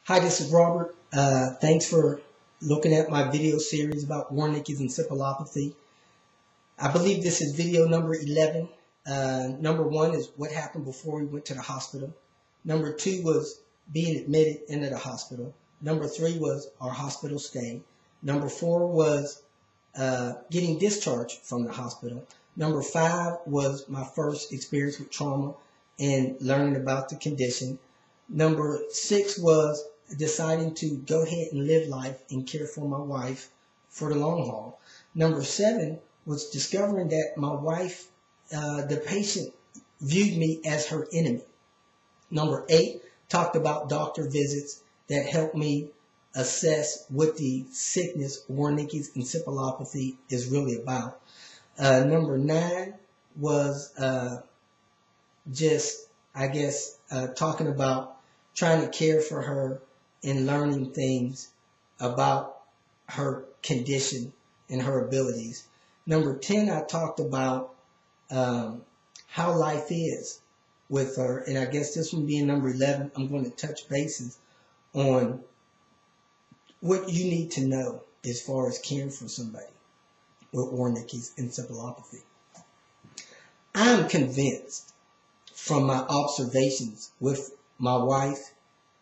Hi, this is Robert. Thanks for looking at my video series about Wernicke's encephalopathy. I believe this is video number 11. Number 1 is what happened before we went to the hospital. Number 2 was being admitted into the hospital. Number 3 was our hospital stay. Number 4 was getting discharged from the hospital. Number 5 was my first experience with trauma and learning about the condition. Number 6 was deciding to go ahead and live life and care for my wife for the long haul. Number 7 was discovering that my wife, the patient, viewed me as her enemy. Number 8 talked about doctor visits that helped me assess what the sickness, Wernicke's encephalopathy, is really about. Number 9 was talking about trying to care for her and learning things about her condition and her abilities. Number 10, I talked about how life is with her. And I guess this one being number 11, I'm going to touch bases on what you need to know as far as caring for somebody with Wernicke's encephalopathy. I'm convinced from my observations with my wife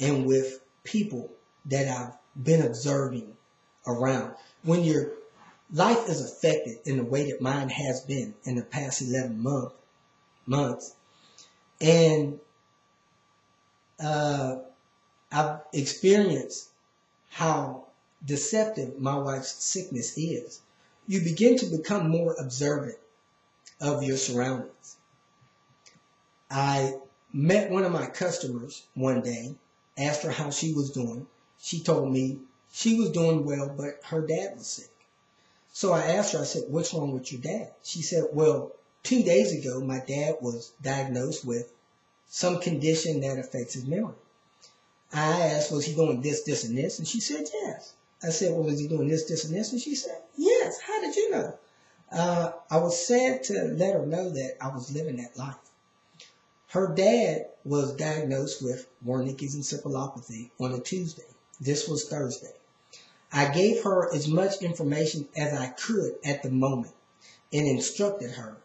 and with people that I've been observing around, when your life is affected in the way that mine has been in the past 11 months, and I've experienced how deceptive my wife's sickness is, you begin to become more observant of your surroundings. I met one of my customers one day, asked her how she was doing. She told me she was doing well, but her dad was sick. So I asked her, I said, what's wrong with your dad? She said, well, 2 days ago, my dad was diagnosed with some condition that affects his memory. I asked, was he doing this, this, and this? And she said, yes. I said, well, was he doing this, this, and this? And she said, yes. How did you know? I was sad to let her know that I was living that life. Her dad was diagnosed with Wernicke's encephalopathy on a Tuesday. This was Thursday. I gave her as much information as I could at the moment and instructed her,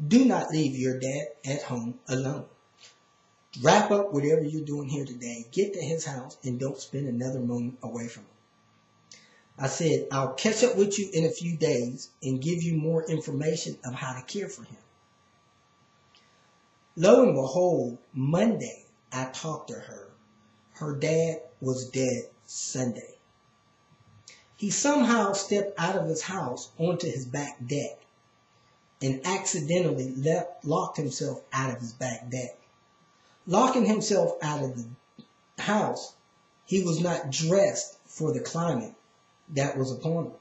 do not leave your dad at home alone. Wrap up whatever you're doing here today, get to his house, and don't spend another moment away from him. I said, I'll catch up with you in a few days and give you more information of how to care for him. Lo and behold, Monday, I talked to her. Her dad was dead Sunday. He somehow stepped out of his house onto his back deck and accidentally locked himself out of his back deck. Locking himself out of the house, he was not dressed for the climate that was upon him.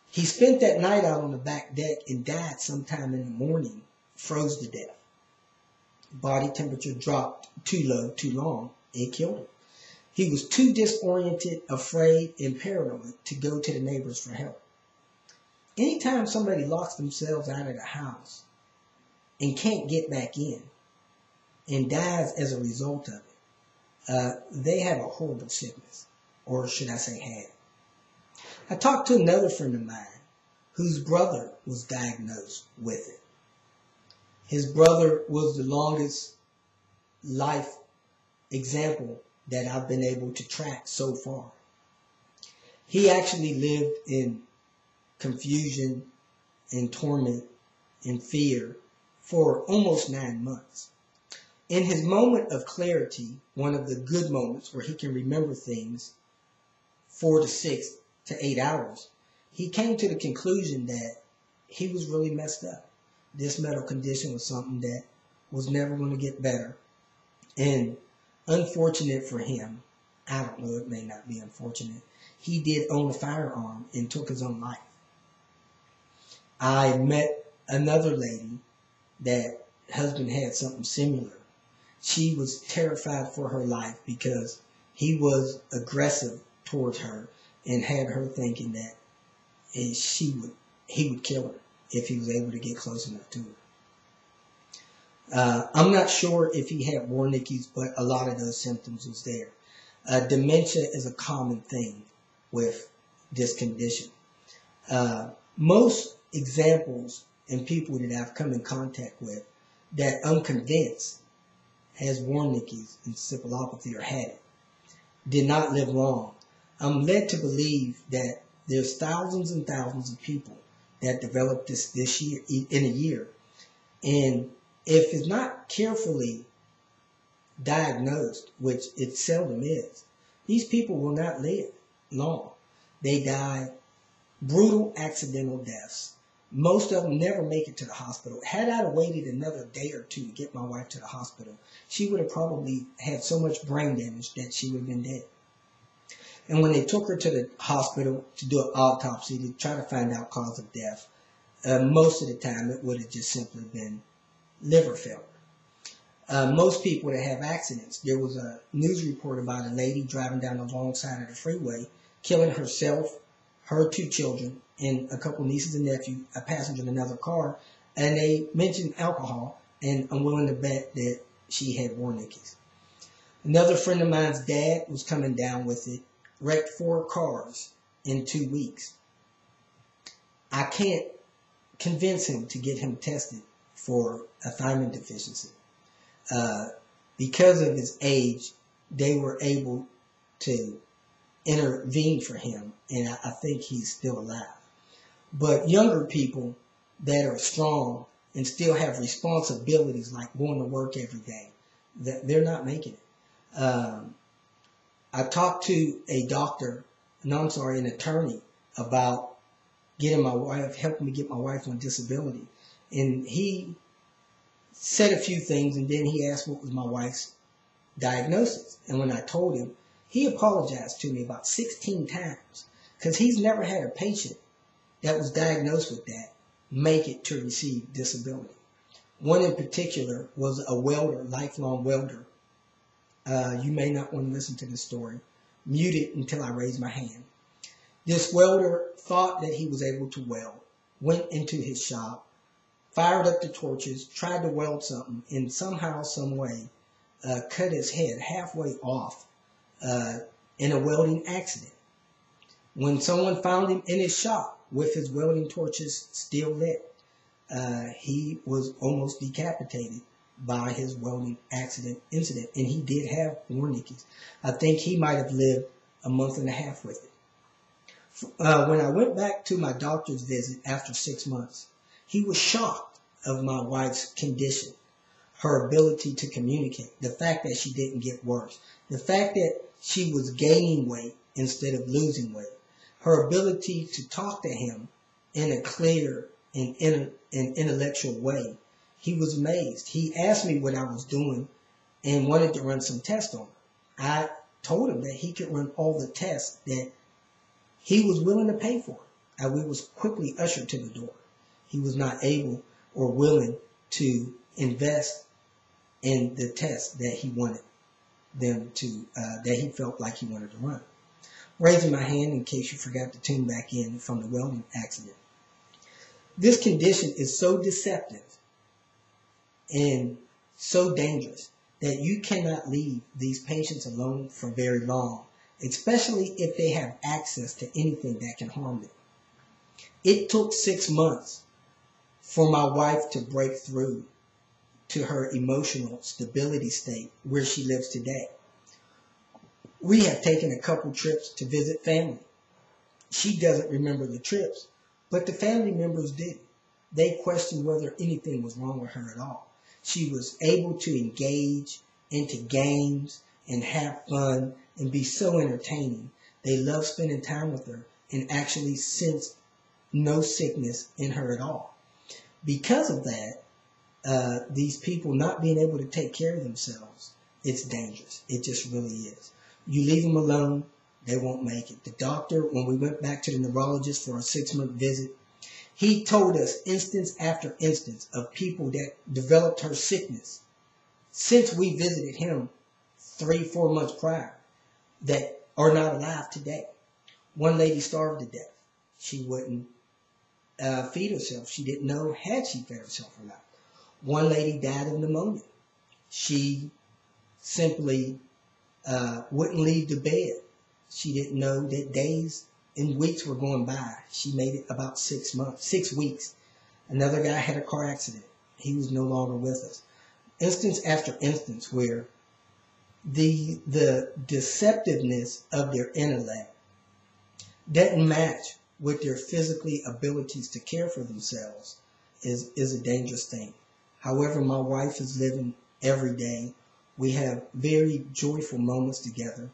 He spent that night out on the back deck and died sometime in the morning, froze to death. Body temperature dropped too low, too long. It killed him. He was too disoriented, afraid, and paranoid to go to the neighbors for help. Anytime somebody locks themselves out of the house and can't get back in and dies as a result of it, they have a horrible sickness, or should I say had. I talked to another friend of mine whose brother was diagnosed with it. His brother was the longest life example that I've been able to track so far. He actually lived in confusion and torment and fear for almost 9 months. In his moment of clarity, one of the good moments where he can remember things 4 to 6 to 8 hours, he came to the conclusion that he was really messed up. This mental condition was something that was never going to get better. And unfortunate for him, I don't know, it may not be unfortunate, he did own a firearm and took his own life. I met another lady that husband had something similar. She was terrified for her life because he was aggressive towards her and had her thinking that he would kill her if he was able to get close enough to her. I'm not sure if he had Wernicke's, but a lot of those symptoms was there. Dementia is a common thing with this condition. Most examples and people that I've come in contact with that I'm convinced has Wernicke's encephalopathy or had it did not live long. I'm led to believe that there's thousands and thousands of people that develop this year in a year, and if it's not carefully diagnosed, which it seldom is, these people will not live long. They die brutal accidental deaths. Most of them never make it to the hospital. Had I waited another day or two to get my wife to the hospital, she would have probably had so much brain damage that she would have been dead. And when they took her to the hospital to do an autopsy to try to find out cause of death, most of the time it would have just simply been liver failure. Most people that have accidents, there was a news report about a lady driving down the long side of the freeway, killing herself, her 2 children, and a couple nieces and nephews, a passenger in another car, and they mentioned alcohol, and I'm willing to bet that she had Wernicke's. Another friend of mine's dad was coming down with it, wrecked 4 cars in 2 weeks. I can't convince him to get him tested for a thiamine deficiency. Because of his age, they were able to intervene for him, and I think he's still alive. But younger people that are strong and still have responsibilities like going to work every day, they're not making it. I talked to a doctor, an attorney, about getting my wife, helping me get my wife on disability. And he said a few things, and then he asked what was my wife's diagnosis. And when I told him, he apologized to me about 16 times because he's never had a patient that was diagnosed with that make it to receive disability. One in particular was a welder, lifelong welder. You may not want to listen to this story. Mute it until I raise my hand. This welder thought that he was able to weld, went into his shop, fired up the torches, tried to weld something, and somehow, some way, cut his head halfway off in a welding accident. When someone found him in his shop with his welding torches still lit, he was almost decapitated by his welding incident, and he did have Wernicke's. I think he might have lived a month and a half with it. When I went back to my doctor's visit after 6 months, he was shocked of my wife's condition, her ability to communicate, the fact that she didn't get worse, the fact that she was gaining weight instead of losing weight, her ability to talk to him in a clear and intellectual way. He was amazed. He asked me what I was doing and wanted to run some tests on her. I told him that he could run all the tests that he was willing to pay for. And we was quickly ushered to the door. He was not able or willing to invest in the tests that he wanted them to, that he felt like he wanted to run. Raising my hand in case you forgot to tune back in from the welding accident. This condition is so deceptive and so dangerous that you cannot leave these patients alone for very long, especially if they have access to anything that can harm them. It took 6 months for my wife to break through to her emotional stability state where she lives today. We have taken a couple trips to visit family. She doesn't remember the trips, but the family members did. They questioned whether anything was wrong with her at all. She was able to engage into games and have fun and be so entertaining. They loved spending time with her and actually sensed no sickness in her at all. Because of that, these people not being able to take care of themselves, it's dangerous. It just really is. You leave them alone, they won't make it. The doctor, when we went back to the neurologist for a 6-month visit, he told us instance after instance of people that developed her sickness since we visited him 3-4 months prior that are not alive today. One lady starved to death. She wouldn't feed herself. She didn't know had she fed herself or not. One lady died of pneumonia. She simply wouldn't leave the bed. She didn't know that days and weeks were going by. She made it about 6 weeks. Another guy had a car accident. He was no longer with us. Instance after instance where the deceptiveness of their intellect doesn't match with their physically abilities to care for themselves is a dangerous thing. However, my wife is living every day. We have very joyful moments together,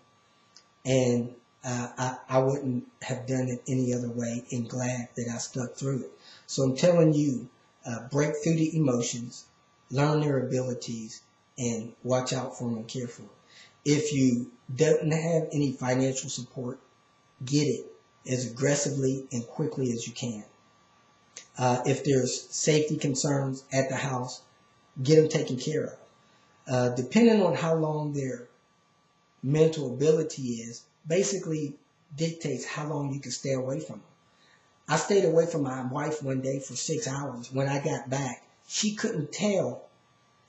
and I wouldn't have done it any other way, and glad that I stuck through it. So I'm telling you, break through the emotions, learn their abilities, and watch out for them and care for them. If you don't have any financial support, get it as aggressively and quickly as you can. If there's safety concerns at the house, get them taken care of. Depending on how long their mental ability is, basically dictates how long you can stay away from them. I stayed away from my wife one day for 6 hours. When I got back, she couldn't tell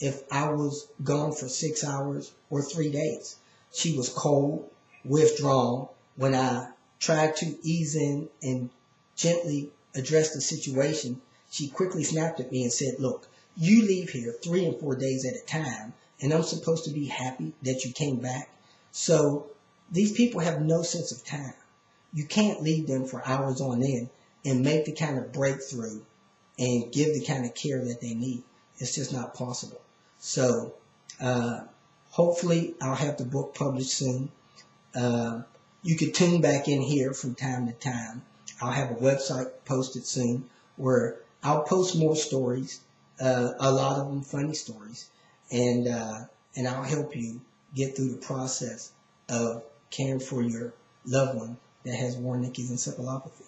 if I was gone for 6 hours or 3 days. She was cold, withdrawn. When I tried to ease in and gently address the situation, she quickly snapped at me and said, look, you leave here 3 and 4 days at a time, and I'm supposed to be happy that you came back. So these people have no sense of time. You can't leave them for hours on end and make the kind of breakthrough and give the kind of care that they need. It's just not possible. So hopefully I'll have the book published soon. You can tune back in here from time to time. I'll have a website posted soon where I'll post more stories, a lot of them funny stories, and I'll help you get through the process of caring for your loved one that has Wernicke's encephalopathy.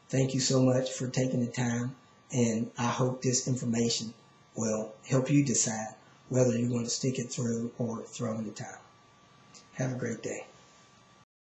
Thank you so much for taking the time, and I hope this information will help you decide whether you want to stick it through or throw in the towel. Have a great day.